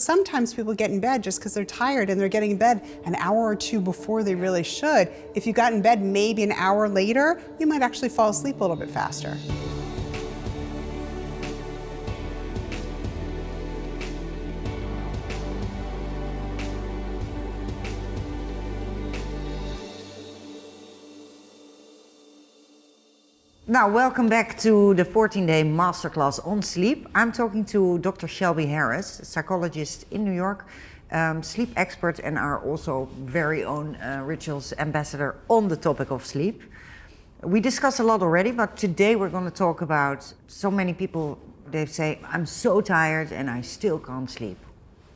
sometimes people get in bed just because they're tired and they're getting in bed an hour or two before they really should. If you got in bed maybe an hour later, you might actually fall asleep a little bit faster. Now, welcome back to the 14-day masterclass on sleep. I'm talking to Dr. Shelby Harris, a psychologist in New York, sleep expert, and our also very own rituals ambassador on the topic of sleep. We discussed a lot already, but today we're going to talk about so many people, they say, I'm so tired and I still can't sleep.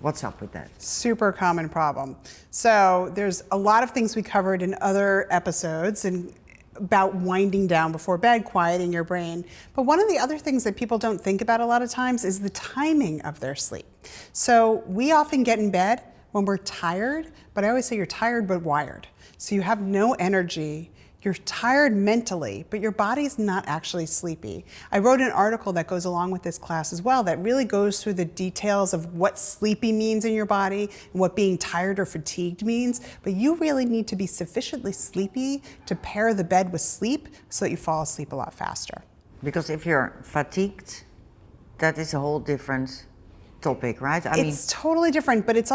What's up with that? Super common problem. So there's a lot of things we covered in other episodes and about winding down before bed, quieting your brain. But one of the other things that people don't think about a lot of times is the timing of their sleep. So we often get in bed when we're tired, but I always say you're tired but wired. So you have no energy. You're tired mentally, but your body's not actually sleepy. I wrote an article that goes along with this class as well that really goes through the details of what sleepy means in your body and what being tired or fatigued means. But you really need to be sufficiently sleepy to pair the bed with sleep so that you fall asleep a lot faster. Because if you're fatigued, that is a whole different topic, right? It's totally different, but it's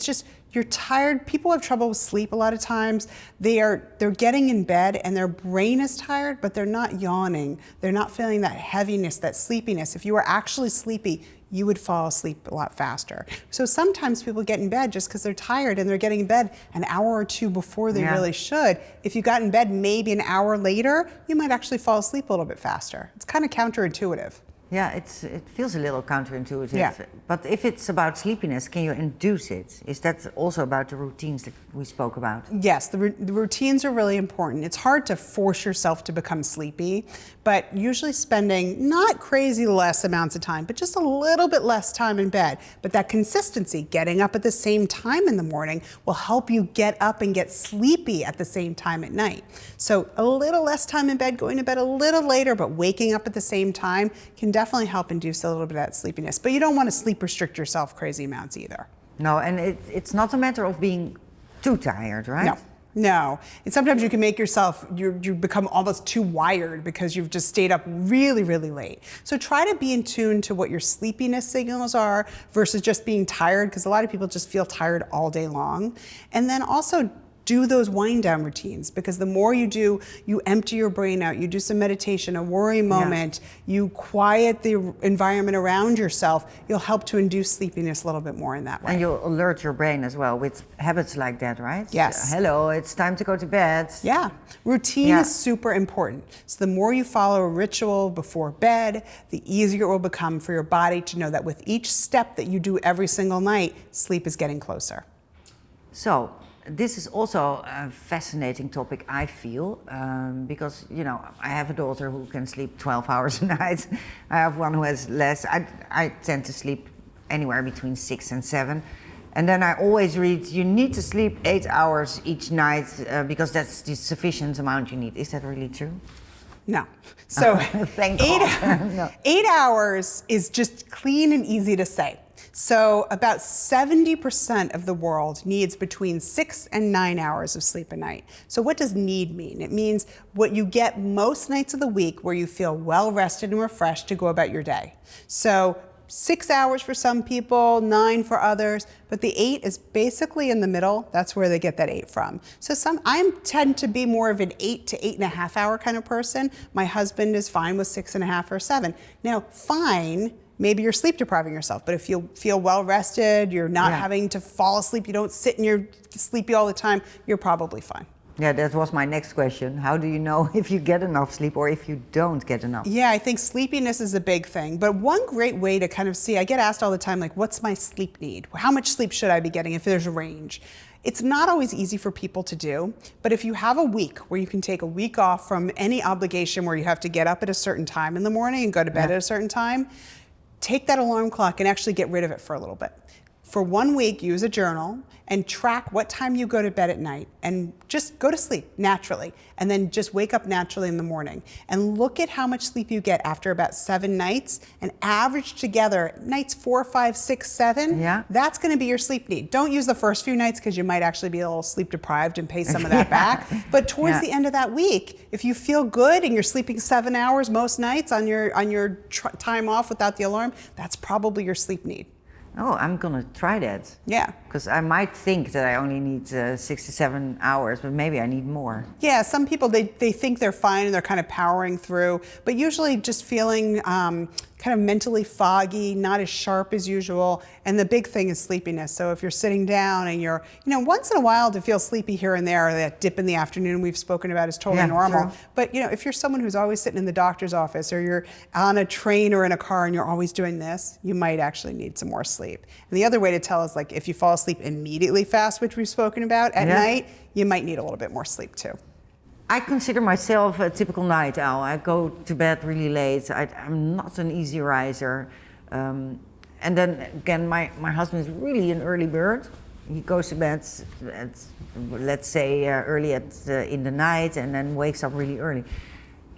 just you're tired. People have trouble with sleep a lot of times. They're getting in bed and their brain is tired, but they're not yawning. They're not feeling that heaviness, that sleepiness. If you were actually sleepy, you would fall asleep a lot faster. So sometimes people get in bed just because they're tired and they're getting in bed an hour or two before they really should. If you got in bed maybe an hour later, you might actually fall asleep a little bit faster. It's kind of counterintuitive. Yeah, it feels a little counterintuitive. Yeah. But if it's about sleepiness, can you induce it? Is that also about the routines that we spoke about? Yes, the routines are really important. It's hard to force yourself to become sleepy, but usually spending not crazy less amounts of time, but just a little bit less time in bed. But that consistency, getting up at the same time in the morning, will help you get up and get sleepy at the same time at night. So a little less time in bed, going to bed a little later, but waking up at the same time can definitely help induce a little bit of that sleepiness. But you don't want to sleep restrict yourself crazy amounts either. No, and it's not a matter of being too tired, right? No. And sometimes you can make yourself, you become almost too wired because you've just stayed up really, really late. So try to be in tune to what your sleepiness signals are versus just being tired, because a lot of people just feel tired all day long. And then also do those wind down routines, because the more you do, you empty your brain out, you do some meditation, a worry moment, you quiet the environment around yourself, you'll help to induce sleepiness a little bit more in that way. And you'll alert your brain as well with habits like that, right? Yes. Hello, it's time to go to bed. Yeah, routine is super important. So the more you follow a ritual before bed, the easier it will become for your body to know that with each step that you do every single night, sleep is getting closer. So, this is also a fascinating topic, I feel, because, you know, I have a daughter who can sleep 12 hours a night. I have one who has less. I tend to sleep anywhere between 6 and 7. And then I always read, you need to sleep 8 hours each night because that's the sufficient amount you need. Is that really true? No. So Thank God. No. 8 hours is just clean and easy to say. So about 70% of the world needs between 6 and 9 hours of sleep a night. So what does need mean? It means what you get most nights of the week where you feel well rested and refreshed to go about your day. So 6 hours for some people, 9 for others, but the 8 is basically in the middle. That's where they get that 8 from. So I tend to be more of an 8 to 8.5 hour kind of person. My husband is fine with 6.5 or 7. Now, fine, maybe you're sleep depriving yourself, but if you feel well rested, you're not having to fall asleep, you don't sit and you're sleepy all the time, you're probably fine. Yeah, that was my next question. How do you know if you get enough sleep or if you don't get enough? Yeah, I think sleepiness is a big thing. But one great way to kind of see, I get asked all the time, like, what's my sleep need? How much sleep should I be getting if there's a range? It's not always easy for people to do, but if you have a week where you can take a week off from any obligation where you have to get up at a certain time in the morning and go to bed at a certain time, take that alarm clock and actually get rid of it for a little bit. For 1 week, use a journal and track what time you go to bed at night and just go to sleep naturally and then just wake up naturally in the morning and look at how much sleep you get after about 7 nights and average together nights 4, 5, 6, 7. Yeah. That's going to be your sleep need. Don't use the first few nights because you might actually be a little sleep deprived and pay some of that back. But towards the end of that week, if you feel good and you're sleeping 7 hours most nights on your time off without the alarm, that's probably your sleep need. Oh, I'm gonna try that. Yeah. Because I might think that I only need 6 to 7 hours, but maybe I need more. Yeah, some people, they think they're fine and they're kind of powering through, but usually just feeling kind of mentally foggy, not as sharp as usual, and the big thing is sleepiness. So if you're sitting down and you're, once in a while to feel sleepy here and there, that dip in the afternoon we've spoken about is totally normal. True. But if you're someone who's always sitting in the doctor's office or you're on a train or in a car and you're always doing this, you might actually need some more sleep. And the other way to tell is like if you fall asleep immediately fast, which we've spoken about at night, you might need a little bit more sleep too. I consider myself a typical night owl. I go to bed really late. I'm not an easy riser. And then again, my husband is really an early bird. He goes to bed at let's say early in the night and then wakes up really early.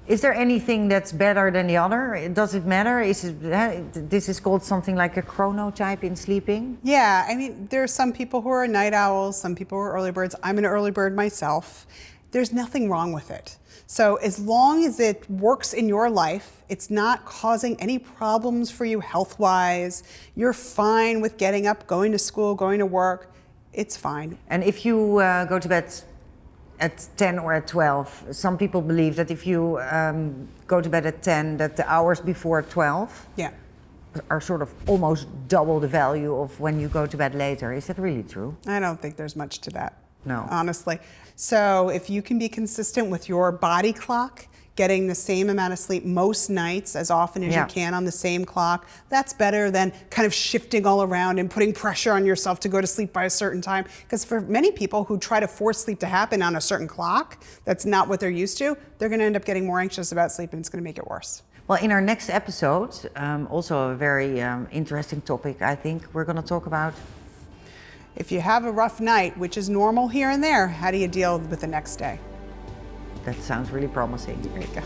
Is there anything that's better than the other? Does it matter? This is called something like a chronotype in sleeping? Yeah, I mean, there are some people who are night owls, some people who are early birds. I'm an early bird myself. There's nothing wrong with it. So as long as it works in your life, it's not causing any problems for you health-wise, you're fine with getting up, going to school, going to work, it's fine. And if you go to bed at 10 or at 12, some people believe that if you go to bed at 10, that the hours before 12 are sort of almost double the value of when you go to bed later. Is that really true? I don't think there's much to that. No. Honestly. So if you can be consistent with your body clock, getting the same amount of sleep most nights as often as you can on the same clock, that's better than kind of shifting all around and putting pressure on yourself to go to sleep by a certain time. Because for many people who try to force sleep to happen on a certain clock, that's not what they're used to, they're going to end up getting more anxious about sleep and it's going to make it worse. Well, in our next episode, also a very interesting topic, I think we're going to talk about. If you have a rough night, which is normal here and there, how do you deal with the next day? That sounds really promising. There you go.